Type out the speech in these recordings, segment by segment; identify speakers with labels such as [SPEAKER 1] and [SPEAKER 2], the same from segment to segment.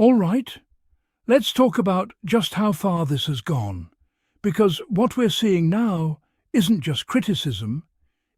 [SPEAKER 1] All right, let's talk about just how far this has gone, because what we're seeing now isn't just criticism,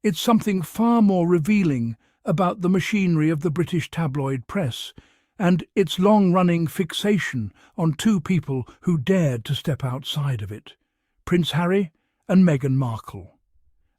[SPEAKER 1] it's something far more revealing about the machinery of the British tabloid press and its long-running fixation on two people who dared to step outside of it, Prince Harry and Meghan Markle.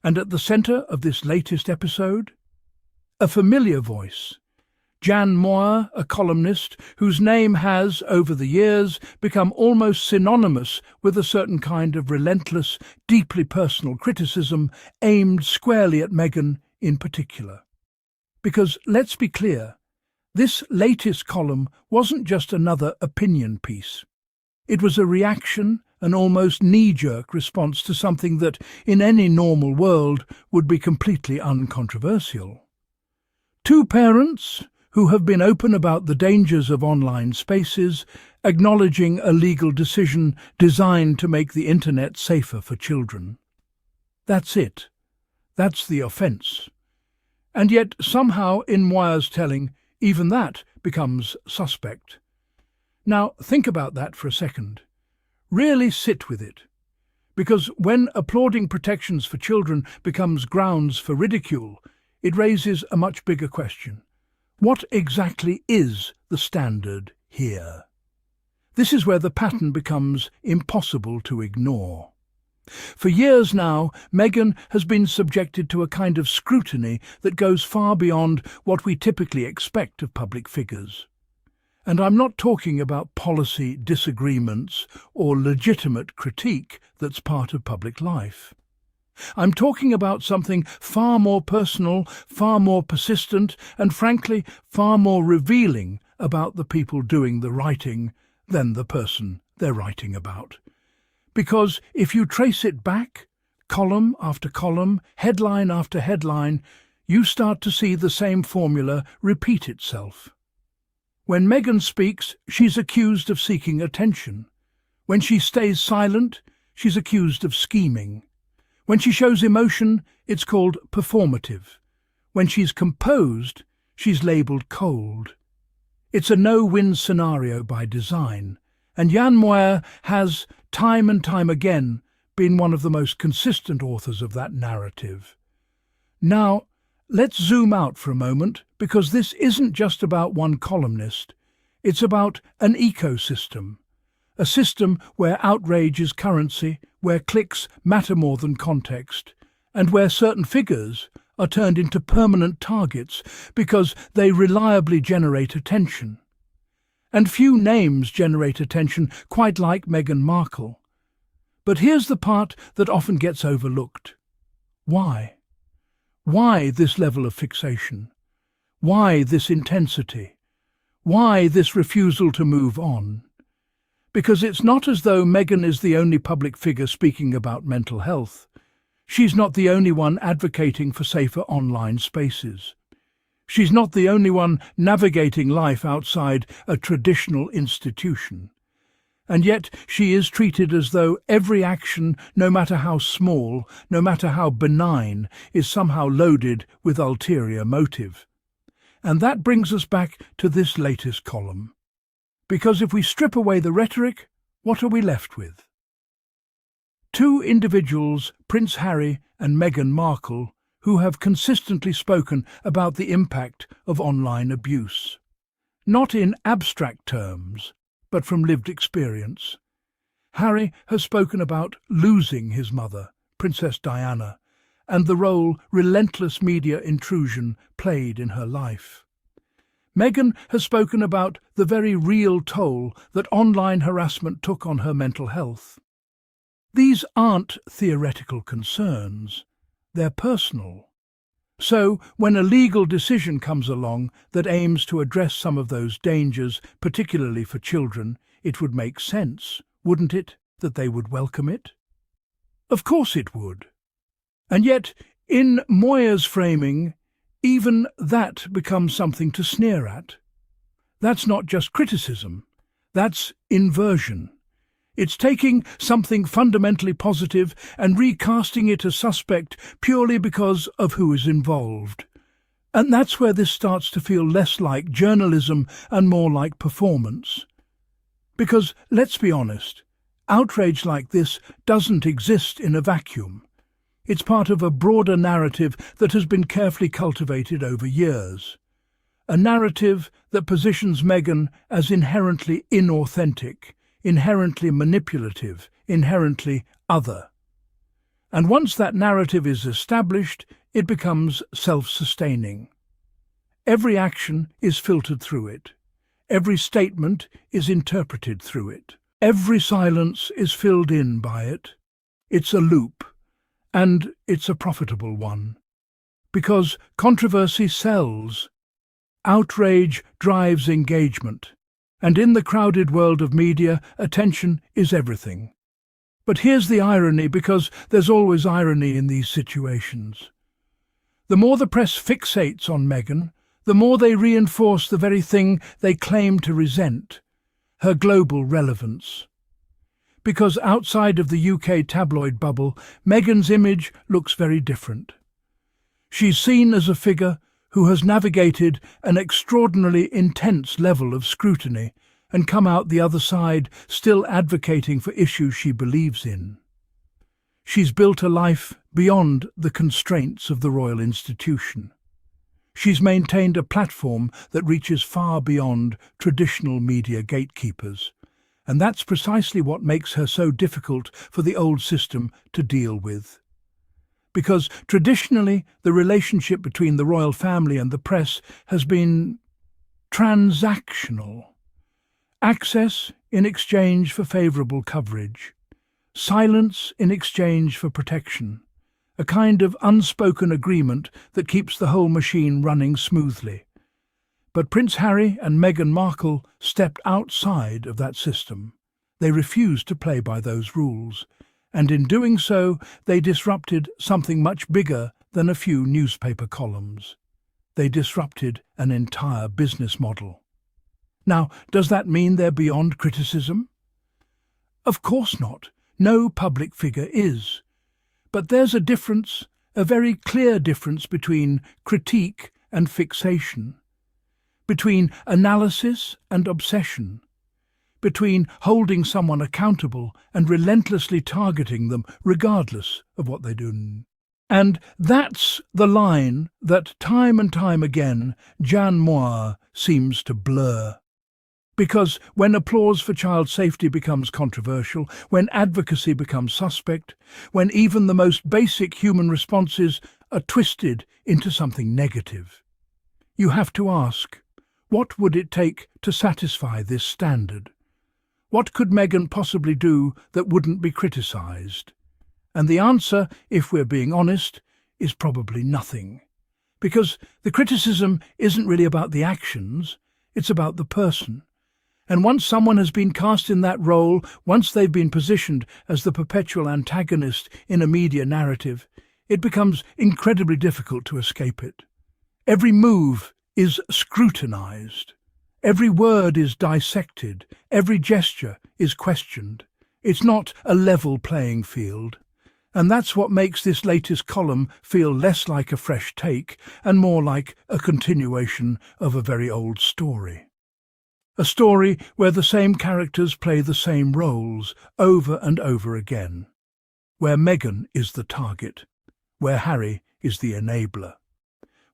[SPEAKER 1] And at the centre of this latest episode, a familiar voice, Jan Moir, a columnist whose name has, over the years, become almost synonymous with a certain kind of relentless, deeply personal criticism aimed squarely at Meghan in particular. Because, let's be clear, this latest column wasn't just another opinion piece. It was a reaction, an almost knee-jerk response to something that, in any normal world, would be completely uncontroversial. Two parents who have been open about the dangers of online spaces, acknowledging a legal decision designed to make the internet safer for children. That's it. That's the offence. And yet, somehow, in Moir's telling, even that becomes suspect. Now, think about that for a second. Really sit with it. Because when applauding protections for children becomes grounds for ridicule, it raises a much bigger question. What exactly is the standard here? This is where the pattern becomes impossible to ignore. For years now, Meghan has been subjected to a kind of scrutiny that goes far beyond what we typically expect of public figures. And I'm not talking about policy disagreements or legitimate critique that's part of public life. I'm talking about something far more personal, far more persistent, and frankly, far more revealing about the people doing the writing than the person they're writing about. Because if you trace it back, column after column, headline after headline, you start to see the same formula repeat itself. When Meghan speaks, she's accused of seeking attention. When she stays silent, she's accused of scheming. When she shows emotion, it's called performative. When she's composed, she's labelled cold. It's a no-win scenario by design, and Jan Moir has, time and time again, been one of the most consistent authors of that narrative. Now, let's zoom out for a moment, because this isn't just about one columnist. It's about an ecosystem. A system where outrage is currency, where clicks matter more than context, and where certain figures are turned into permanent targets because they reliably generate attention. And few names generate attention quite like Meghan Markle. But here's the part that often gets overlooked. Why? Why this level of fixation? Why this intensity? Why this refusal to move on? Because it's not as though Meghan is the only public figure speaking about mental health. She's not the only one advocating for safer online spaces. She's not the only one navigating life outside a traditional institution. And yet she is treated as though every action, no matter how small, no matter how benign, is somehow loaded with ulterior motive. And that brings us back to this latest column. Because if we strip away the rhetoric, what are we left with? Two individuals, Prince Harry and Meghan Markle, who have consistently spoken about the impact of online abuse. Not in abstract terms, but from lived experience. Harry has spoken about losing his mother, Princess Diana, and the role relentless media intrusion played in her life. Meghan has spoken about the very real toll that online harassment took on her mental health. These aren't theoretical concerns, they're personal. So, when a legal decision comes along that aims to address some of those dangers, particularly for children, it would make sense, wouldn't it, that they would welcome it? Of course it would. And yet, in Moir's framing, even that becomes something to sneer at. That's not just criticism, that's inversion. It's taking something fundamentally positive and recasting it as suspect purely because of who is involved. And that's where this starts to feel less like journalism and more like performance. Because, let's be honest, outrage like this doesn't exist in a vacuum. It's part of a broader narrative that has been carefully cultivated over years. A narrative that positions Meghan as inherently inauthentic, inherently manipulative, inherently other. And once that narrative is established, it becomes self-sustaining. Every action is filtered through it. Every statement is interpreted through it. Every silence is filled in by it. It's a loop, and it's a profitable one. Because controversy sells. Outrage drives engagement. And in the crowded world of media, attention is everything. But here's the irony, because there's always irony in these situations. The more the press fixates on Meghan, the more they reinforce the very thing they claim to resent, her global relevance. Because outside of the UK tabloid bubble, Meghan's image looks very different. She's seen as a figure who has navigated an extraordinarily intense level of scrutiny and come out the other side still advocating for issues she believes in. She's built a life beyond the constraints of the royal institution. She's maintained a platform that reaches far beyond traditional media gatekeepers, and that's precisely what makes her so difficult for the old system to deal with. Because traditionally, the relationship between the royal family and the press has been transactional. Access in exchange for favourable coverage. Silence in exchange for protection. A kind of unspoken agreement that keeps the whole machine running smoothly. But Prince Harry and Meghan Markle stepped outside of that system. They refused to play by those rules. And in doing so, they disrupted something much bigger than a few newspaper columns. They disrupted an entire business model. Now, does that mean they're beyond criticism? Of course not. No public figure is. But there's a difference, a very clear difference between critique and fixation, between analysis and obsession, between holding someone accountable and relentlessly targeting them regardless of what they do. And that's the line that time and time again Jan Moir seems to blur. Because when applause for child safety becomes controversial, when advocacy becomes suspect, when even the most basic human responses are twisted into something negative, you have to ask, what would it take to satisfy this standard? What could Meghan possibly do that wouldn't be criticised? And the answer, if we're being honest, is probably nothing. Because the criticism isn't really about the actions, it's about the person. And once someone has been cast in that role, once they've been positioned as the perpetual antagonist in a media narrative, it becomes incredibly difficult to escape it. Every move is scrutinised. Every word is dissected. Every gesture is questioned. It's not a level playing field. And that's what makes this latest column feel less like a fresh take and more like a continuation of a very old story. A story where the same characters play the same roles over and over again. Where Meghan is the target. Where Harry is the enabler.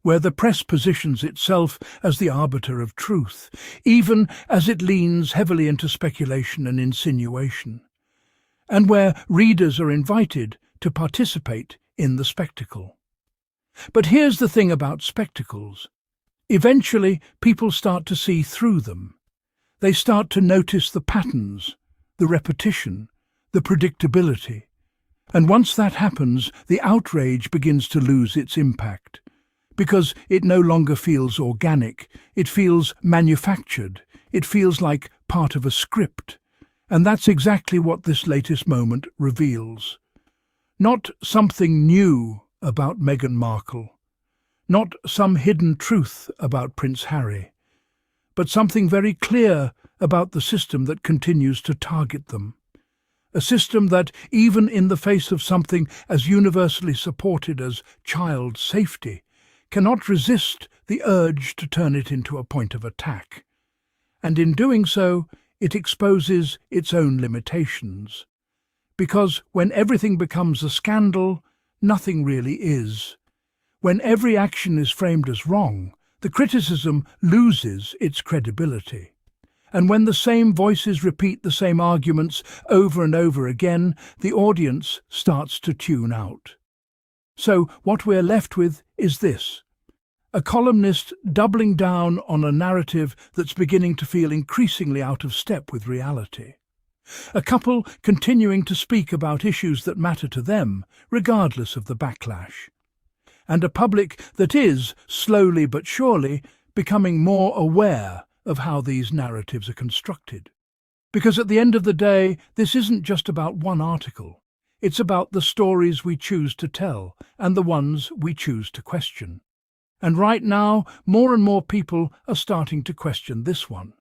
[SPEAKER 1] Where the press positions itself as the arbiter of truth, even as it leans heavily into speculation and insinuation. And where readers are invited to participate in the spectacle. But here's the thing about spectacles. Eventually, people start to see through them. They start to notice the patterns, the repetition, the predictability. And once that happens, the outrage begins to lose its impact. Because it no longer feels organic, it feels manufactured, it feels like part of a script. And that's exactly what this latest moment reveals. Not something new about Meghan Markle, not some hidden truth about Prince Harry, but something very clear about the system that continues to target them. A system that, even in the face of something as universally supported as child safety, cannot resist the urge to turn it into a point of attack. And in doing so, it exposes its own limitations. Because when everything becomes a scandal, nothing really is. When every action is framed as wrong, the criticism loses its credibility. And when the same voices repeat the same arguments over and over again, the audience starts to tune out. So what we're left with is this: a columnist doubling down on a narrative that's beginning to feel increasingly out of step with reality. A couple continuing to speak about issues that matter to them, regardless of the backlash. And a public that is, slowly but surely, becoming more aware of how these narratives are constructed. Because at the end of the day, this isn't just about one article. It's about the stories we choose to tell and the ones we choose to question. And right now, more and more people are starting to question this one.